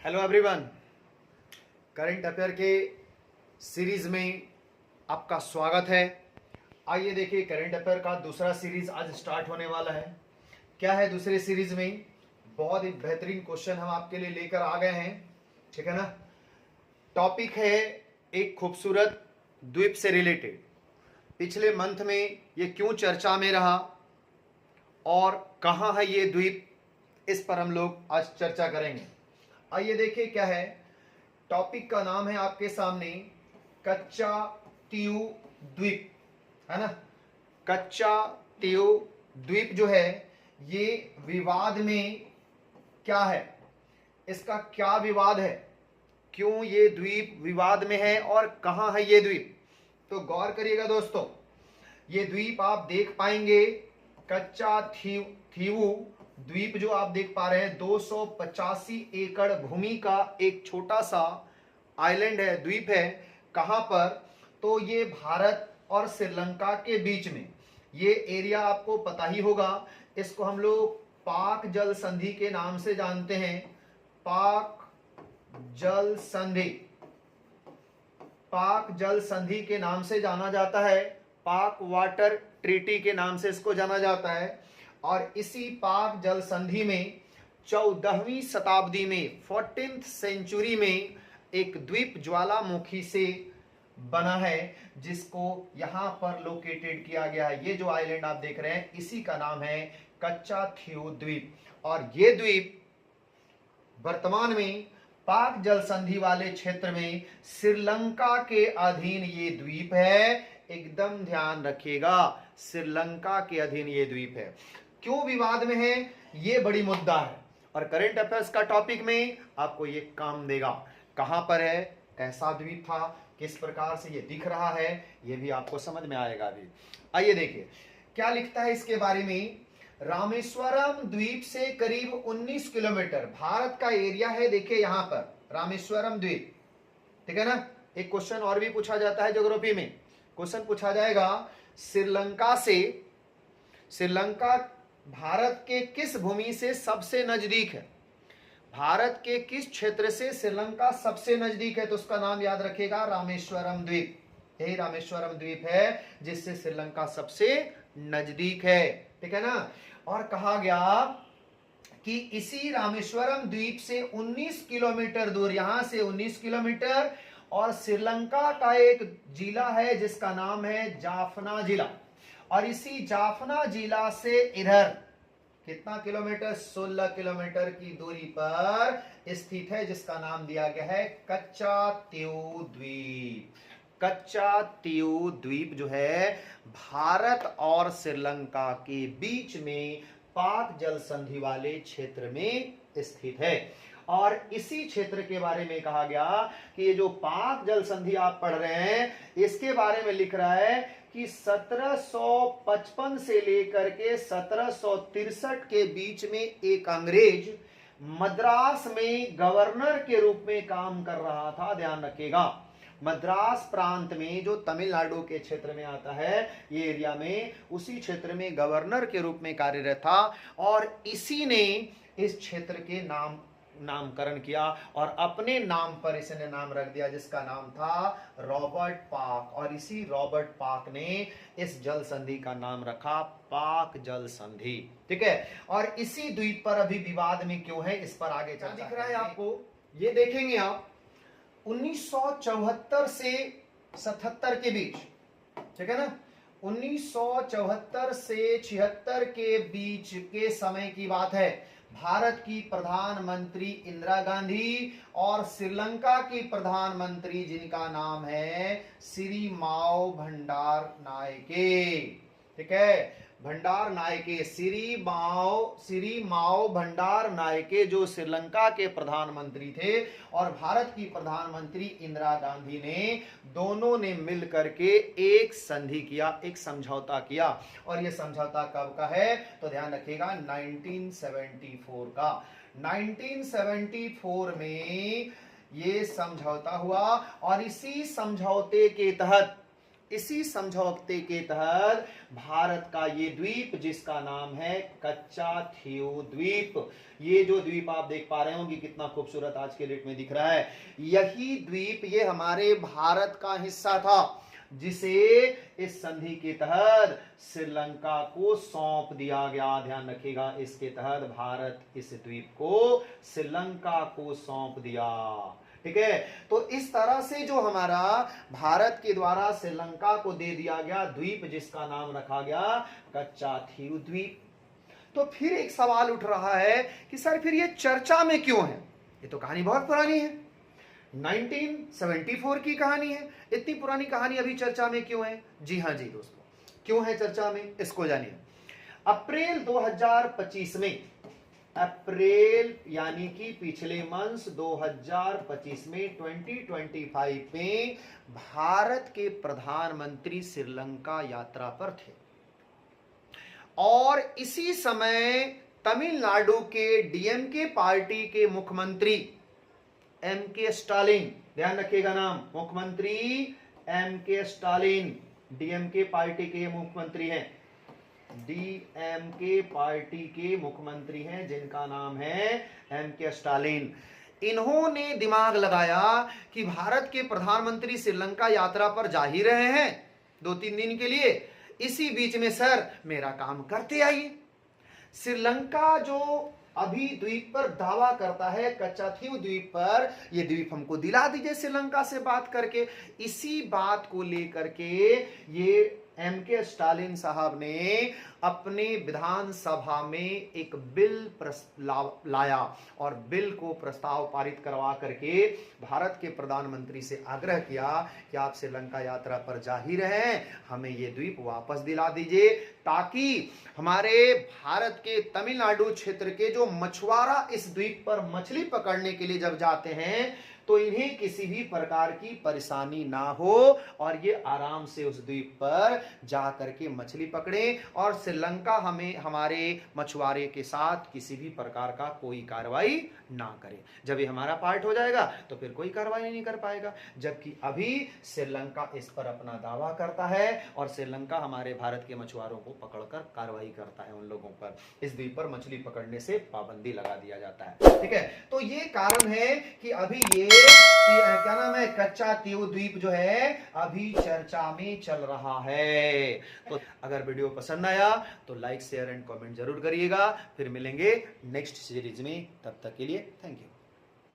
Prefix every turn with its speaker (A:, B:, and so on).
A: Hello everyone. Current affair के series में आपका स्वागत है। आइए देखिए, करंट अफेयर का दूसरा सीरीज आज स्टार्ट होने वाला है। क्या है दूसरे सीरीज में? बहुत ही बेहतरीन क्वेश्चन हम आपके लिए लेकर आ गए हैं, ठीक है ना। टॉपिक है एक खूबसूरत द्वीप से रिलेटेड। पिछले मंथ में ये क्यों चर्चा में रहा और कहाँ है ये द्वीप, इस पर हम लोग आज चर्चा करेंगे। आइए देखिए क्या है। टॉपिक का नाम है आपके सामने कच्चा तीऊ द्वीप, है ना। कच्चा तीऊ द्वीप जो है ये विवाद में क्या है, इसका क्या विवाद है, क्यों ये द्वीप विवाद में है और कहां है ये द्वीप। तो गौर करिएगा दोस्तों, ये द्वीप आप देख पाएंगे कच्चा थीवू द्वीप जो आप देख पा रहे हैं 285 एकड़ भूमि का एक छोटा सा आइलैंड है, द्वीप है। कहां पर? तो ये भारत और श्रीलंका के बीच में ये एरिया आपको पता ही होगा। इसको हम लोग पाक जल संधि के नाम से जानते हैं। पाक जल संधि, पाक जल संधि के नाम से जाना जाता है। पाक वाटर ट्रीटी के नाम से इसको जाना जाता है। और इसी पाक जल संधि में 14वीं शताब्दी में 14th सेंचुरी में एक द्वीप ज्वालामुखी से बना है, जिसको यहां पर लोकेटेड किया गया है। ये जो आइलैंड आप देख रहे हैं इसी का नाम है कच्चा थीऊ द्वीप। और ये द्वीप वर्तमान में पाक जल संधि वाले क्षेत्र में श्रीलंका के अधीन ये द्वीप है। एकदम ध्यान रखिएगा, श्रीलंका के अधीन ये द्वीप है। क्यों विवाद में है, ये बड़ी मुद्दा है और करंट अफेयर्स का टॉपिक में आपको ये काम देगा। कहां पर है, कैसा द्वीप था, किस प्रकार से ये दिख रहा है, ये भी आपको समझ में आएगा अभी। आइए देखिए क्या लिखता है इसके बारे में। रामेश्वरम द्वीप से करीब 19 किलोमीटर भारत का एरिया है। देखिए यहां पर रामेश्वरम द्वीप, ठीक है ना। एक क्वेश्चन और भी पूछा जाता है ज्योग्राफी में। क्वेश्चन पूछा जाएगा श्रीलंका से, श्रीलंका भारत के किस भूमि से सबसे नजदीक है, भारत के किस क्षेत्र से श्रीलंका सबसे नजदीक है। तो उसका नाम याद रखिएगा रामेश्वरम द्वीप। यही रामेश्वरम द्वीप है जिससे श्रीलंका सबसे नजदीक है, ठीक है ना। और कहा गया कि इसी रामेश्वरम द्वीप से 19 किलोमीटर दूर, यहां से 19 किलोमीटर, और श्रीलंका का एक जिला है जिसका नाम है जाफना जिला। और इसी जाफना जिला से इधर कितना किलोमीटर, 16 किलोमीटर की दूरी पर स्थित है, जिसका नाम दिया गया है कच्चा तीऊ द्वीप। कच्चा तीऊ द्वीप जो है भारत और श्रीलंका के बीच में पाक जल संधि वाले क्षेत्र में स्थित है। और इसी क्षेत्र के बारे में कहा गया कि ये जो पाक जल संधि आप पढ़ रहे हैं इसके बारे में लिख रहा है कि 1755 से लेकर के 1763 के बीच में एक अंग्रेज मद्रास में गवर्नर के रूप में काम कर रहा था। ध्यान रखिएगा, मद्रास प्रांत में जो तमिलनाडु के क्षेत्र में आता है ये एरिया में, उसी क्षेत्र में गवर्नर के रूप में कार्यरत था। और इसी ने इस क्षेत्र के नामकरण किया और अपने नाम पर इसने नाम रख दिया, जिसका नाम था रॉबर्ट पार्क। और इसी रॉबर्ट पार्क ने इस जल संधि का नाम रखा पाक जल संधि, ठीक है। और इसी द्वीप पर अभी विवाद में क्यों है, इस पर आगे चर्चा दिख रहा है आपको। ये देखेंगे आप 1974 से 77 के बीच, ठीक है ना। 1974 से 76 के बीच के समय की बात है। भारत की प्रधानमंत्री इंदिरा गांधी और श्रीलंका की प्रधानमंत्री जिनका नाम है श्री माओ भंडार नायके, ठीक है। भंडार नायके, श्री माओ भंडार नायके जो श्रीलंका के प्रधानमंत्री थे, और भारत की प्रधानमंत्री इंदिरा गांधी ने, दोनों ने मिल करके एक संधि किया, एक समझौता किया। और यह समझौता कब का है तो ध्यान रखिएगा 1974 का। 1974 में ये समझौता हुआ और इसी समझौते के तहत इसी समझौते के तहत भारत का ये द्वीप जिसका नाम है कच्चा थीव द्वीप, ये जो द्वीप आप देख पा रहे होंगे कितना खूबसूरत आज के डेट में दिख रहा है, यही द्वीप ये हमारे भारत का हिस्सा था जिसे इस संधि के तहत श्रीलंका को सौंप दिया गया। ध्यान रखिएगा, इसके तहत भारत इस द्वीप को श्रीलंका को सौंप दिया। ठीक है, तो इस तरह से जो हमारा भारत के द्वारा श्रीलंका को दे दिया गया द्वीप जिसका नाम रखा गया कच्चा थीव द्वीप। तो फिर एक सवाल उठ रहा है कि सर फिर ये चर्चा में क्यों है? ये तो कहानी बहुत पुरानी है, 1974 की कहानी है, इतनी पुरानी कहानी अभी चर्चा में क्यों है? जी हाँ जी दोस्तों, क्यों है चर्चा में इसको जानिए। अप्रैल 2025 में, अप्रैल यानी कि पिछले मंथ 2025 में 2025 में भारत के प्रधानमंत्री श्रीलंका यात्रा पर थे और इसी समय तमिलनाडु के डीएमके पार्टी के मुख्यमंत्री एमके स्टालिन, ध्यान रखिएगा नाम, मुख्यमंत्री एमके स्टालिन, डीएमके पार्टी के मुख्यमंत्री हैं, डीएमके पार्टी के मुख्यमंत्री हैं जिनका नाम है एमके स्टालिन। इन्होंने दिमाग लगाया कि भारत के प्रधानमंत्री श्रीलंका यात्रा पर जा ही रहे हैं 2-3 दिन के लिए, इसी बीच में सर मेरा काम करते आइए। श्रीलंका जो अभी द्वीप पर दावा करता है कच्चा थीव द्वीप पर, ये द्वीप हमको दिला दीजिए श्रीलंका से बात करके। इसी बात को लेकर के ये एमके स्टालिन साहब ने अपने विधानसभा में एक बिल लाया और बिल को प्रस्ताव पारित करवा करके भारत के प्रधानमंत्री से आग्रह किया कि आप श्रीलंका यात्रा पर जा ही रहे हैं, हमें ये द्वीप वापस दिला दीजिए ताकि हमारे भारत के तमिलनाडु क्षेत्र के जो मछुआरा इस द्वीप पर मछली पकड़ने के लिए जब जाते हैं तो इन्हें किसी भी प्रकार की परेशानी ना हो और ये आराम से उस द्वीप पर जा करके मछली पकड़े और श्रीलंका हमें हमारे मछुआरे के साथ किसी भी प्रकार का कोई कार्रवाई ना करे। जब ये हमारा पार्ट हो जाएगा तो फिर कोई कार्रवाई नहीं कर पाएगा, जबकि अभी श्रीलंका इस पर अपना दावा करता है और श्रीलंका हमारे भारत के मछुआरों को पकड़कर कार्रवाई करता है, उन लोगों पर इस द्वीप पर मछली पकड़ने से पाबंदी लगा दिया जाता है। ठीक है, तो ये कारण है कि अभी ये क्या नाम है कच्चा थीव द्वीप जो है अभी चर्चा में चल रहा है। तो अगर वीडियो पसंद आया तो लाइक शेयर एंड कमेंट जरूर करिएगा। फिर मिलेंगे नेक्स्ट सीरीज में, तब तक के लिए थैंक यू।